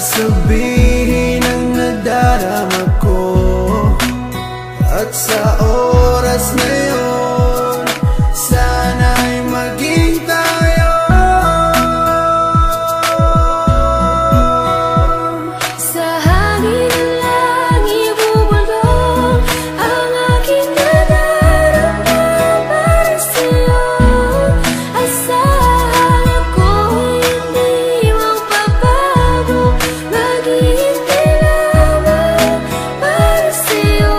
sabihin ang nadarama ko. At sa oras na yun, sana'y maging tayo. Sa hangin lang ibubulong ang aking nadarama para sa'yo. Asahan ako hindi magbabago, maghihintay lamang para sa'yo.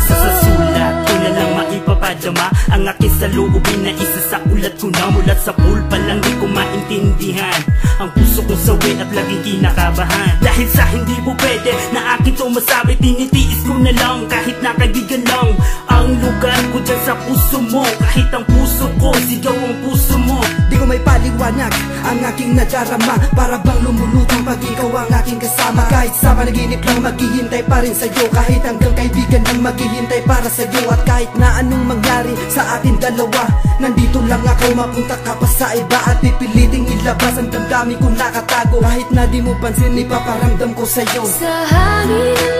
Sa sulat ko na lang maipapadama ang aking saloobin na isa sa ulat ko na. Mula sa pulpa lang di ko maintindihan ang puso kong sawi at laging kinakabahan. Dahil sa hindi mo pwede na akin to masabi, tinitiis ko na lang kahit na kaibigan lang ang lugar ko dyan sa puso mo. Kahit ang puso ko, sigaw ang puso mo. Di ko may paliwanag ang aking nadarama, para bang lumulutang pag ikaw ang aking kasama. Kahit sa panaginip lang maghihintay pa rin sa'yo, kahit hanggang kaibigan lang maghihintay para sa'yo. At kahit na anong mangyari sa atin dalawa, nandito lang ako, mapunta ka pa sa iba at pipiliting ilabas ang damdamin ko nakatago. Kahit na di mo pansin, ipaparamdam ko sa'yo. Sa hangin